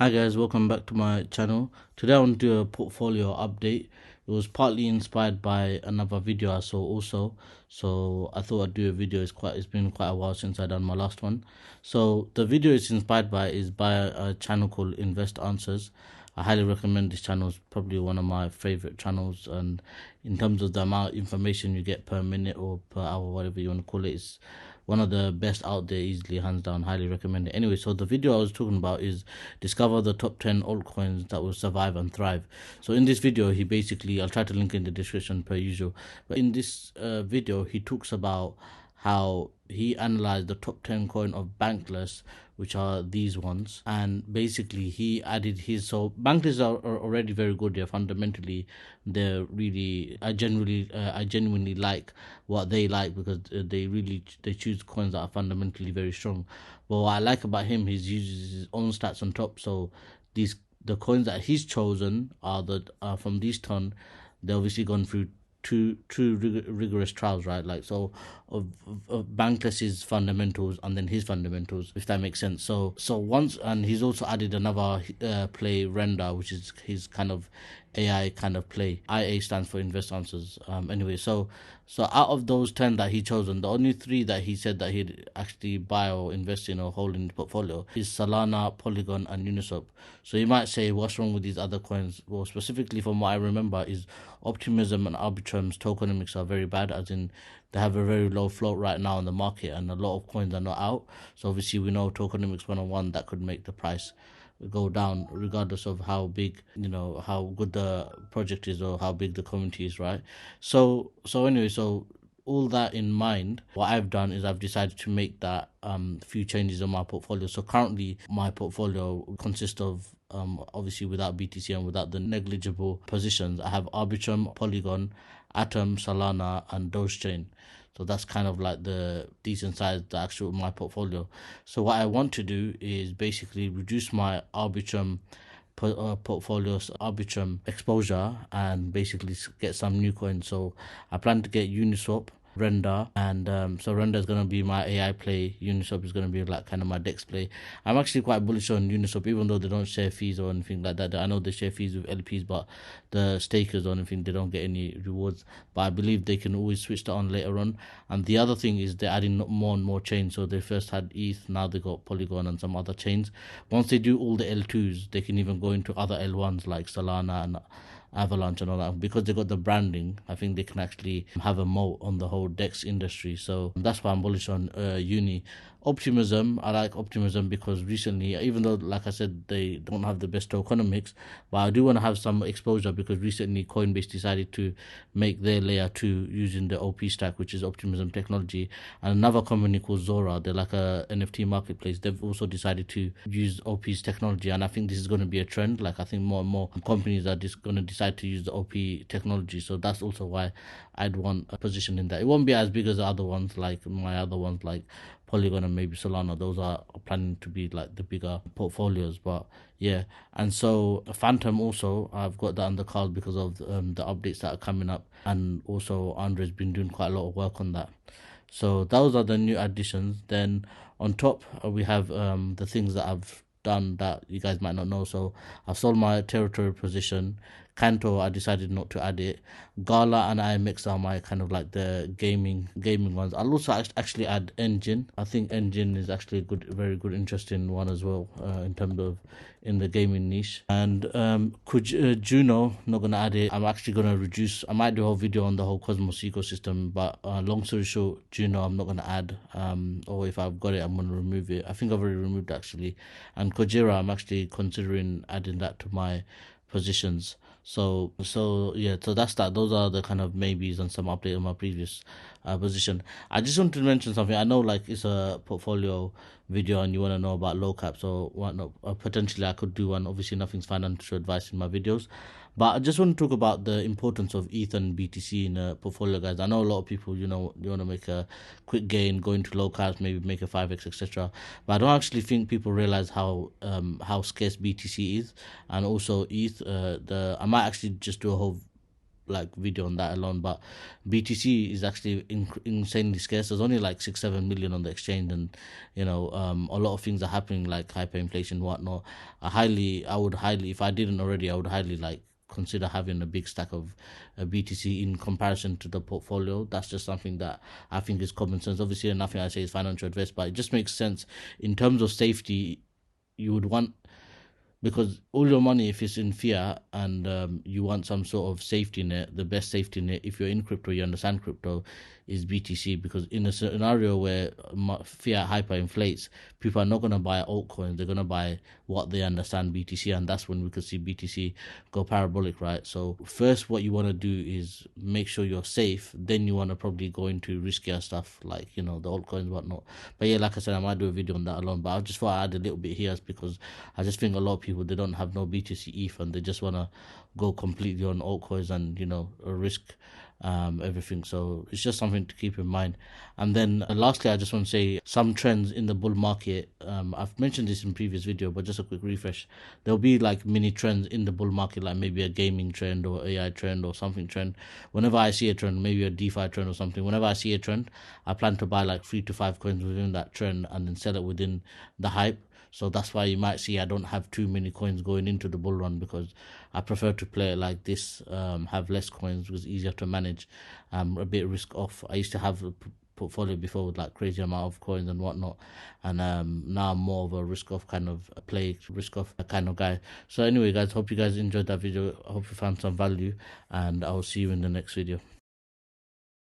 Hi guys, welcome back to my channel. Today I want to do a portfolio update. It was partly inspired by another video I saw also, so I thought I'd do a video. It's been quite a while since I done my last one. So the video it's inspired by is by a channel called Invest Answers. I highly recommend this channel. It's probably one of my favorite channels, and in terms of the amount of information you get per minute or per hour, whatever you want to call it, it's one of the best out there, easily, hands down. Highly recommend it. Anyway, so the video I was talking about is discover the top 10 altcoins that will survive and thrive. So in this video, he basically, I'll try to link in the description per usual, but in this video he talks about how he analyzed the top 10 coin of Bankless, which are these ones, and basically he added his. So Bankless are already very good. They're fundamentally, they're really, I genuinely like what they like, because they choose coins that are fundamentally very strong. But what I like about him, he uses his own stats on top. So the coins that he's chosen are from these ton. They're obviously gone through two rigorous trials, right? Like, so of Bankless's fundamentals and then his fundamentals, if that makes sense. So once, and he's also added another play, Render, which is his kind of AI kind of play. IA stands for Invest Answers. Anyway, so out of those 10 that he chosen, the only 3 that he said that he'd actually buy or invest in or hold in the portfolio is Solana, Polygon, and Uniswap. So you might say, what's wrong with these other coins? Well, specifically from what I remember is Optimism and Arbitrum's tokenomics are very bad, as in they have a very low float right now in the market and a lot of coins are not out. So obviously we know tokenomics 101, that could make the price go down regardless of how big, how good the project is or how big the community is, right? So anyway, so all that in mind, what I've done is I've decided to make that few changes in my portfolio. So currently my portfolio consists of, obviously without BTC and without the negligible positions, I have Arbitrum, Polygon, Atom, Solana, and Dogechain. So that's kind of like the decent size, the actual my portfolio. So what I want to do is basically reduce my portfolio's Arbitrum exposure and basically get some new coins. So I plan to get Uniswap, Render, and so Render is going to be my AI play. Uniswap is going to be like kind of my DEX play. I'm actually quite bullish on Uniswap, even though they don't share fees or anything like that. I know they share fees with LPs, but the stakers or anything, they don't get any rewards. But I believe they can always switch that on later on. And the other thing is they're adding more and more chains. So they first had ETH, now they got Polygon and some other chains. Once they do all the L2s, they can even go into other L1s like Solana and Avalanche and all that. Because they got the branding, I think they can actually have a moat on the whole DEX industry. So that's why I'm bullish on Uni. Optimism, I like Optimism because recently, even though like I said they don't have the best tokenomics, but I do want to have some exposure because recently Coinbase decided to make their layer 2 using the OP stack, which is Optimism technology. And another company called Zora, they're like a NFT marketplace, they've also decided to use OP's technology. And I think this is going to be a trend. Like, I think more and more companies are just going to decide to use the OP technology. So that's also why I'd want a position in that. It won't be as big as the other ones, like my other ones like Polygon and maybe Solana. Those are planning to be like the bigger portfolios. But yeah, and so Phantom also, I've got that on the card because of the updates that are coming up, and also Andre's been doing quite a lot of work on that. So those are the new additions. Then on top, we have the things that I've done that you guys might not know. So I've sold my territory position. Kanto, I decided not to add it. Gala and IMX are my kind of like the gaming ones. I'll also actually add Engine. I think Engine is actually a good, very good, interesting one as well, in terms of in the gaming niche. And Juno, not gonna add it. I'm actually gonna reduce. I might do a whole video on the whole Cosmos ecosystem, but long story short, Juno I'm not gonna add. Or if I've got it, I'm gonna remove it. I think I've already removed it actually. And Kojira, I'm actually considering adding that to my positions. So yeah, so that's that. Those are the kind of maybes and some update on my previous position. I just wanted to mention something. I know like it's a portfolio video and you want to know about low cap, so what not, potentially I could do one. Obviously nothing's financial advice in my videos, but I just want to talk about the importance of ETH and BTC in a portfolio, guys. I know a lot of people, you want to make a quick gain, go into low caps, maybe make a 5x, etc. But I don't actually think people realize how scarce BTC is, and also ETH. I might actually just do a whole like video on that alone. But BTC is actually insanely scarce. There's only like 6-7 million on the exchange, and a lot of things are happening like hyperinflation and whatnot. I would highly, if I didn't already, I would highly like consider having a big stack of BTC in comparison to the portfolio. That's just something that I think is common sense. Obviously, nothing I say is financial advice, but it just makes sense in terms of safety. You would want, because all your money, if it's in fiat, and you want some sort of safety net, the best safety net, if you're in crypto, you understand crypto, is BTC. Because in a scenario where fiat hyperinflates, people are not going to buy altcoins, they're going to buy what they understand, BTC, and that's when we could see BTC go parabolic, right? So first, what you want to do is make sure you're safe, then you want to probably go into riskier stuff like the altcoins, whatnot. But yeah, like I said, I might do a video on that alone, but I just thought I'd add a little bit here because I just think a lot of people, they don't have no BTC ETH and they just want to go completely on altcoins and risk everything. So it's just something to keep in mind. And then lastly, I just want to say some trends in the bull market. I've mentioned this in previous video, but just a quick refresh. There'll be like mini trends in the bull market, like maybe a gaming trend or AI trend or something trend. Whenever I see a trend, maybe a DeFi trend or something, whenever I see a trend, I plan to buy like 3 to 5 coins within that trend and then sell it within the hype. So that's why you might see I don't have too many coins going into the bull run, because I prefer to play it like this, have less coins because it's easier to manage, a bit risk off. I used to have a portfolio before with like crazy amount of coins and whatnot, and now I'm more of a risk off kind of play, risk off kind of guy. So anyway, guys, hope you guys enjoyed that video. I hope you found some value, and I'll see you in the next video.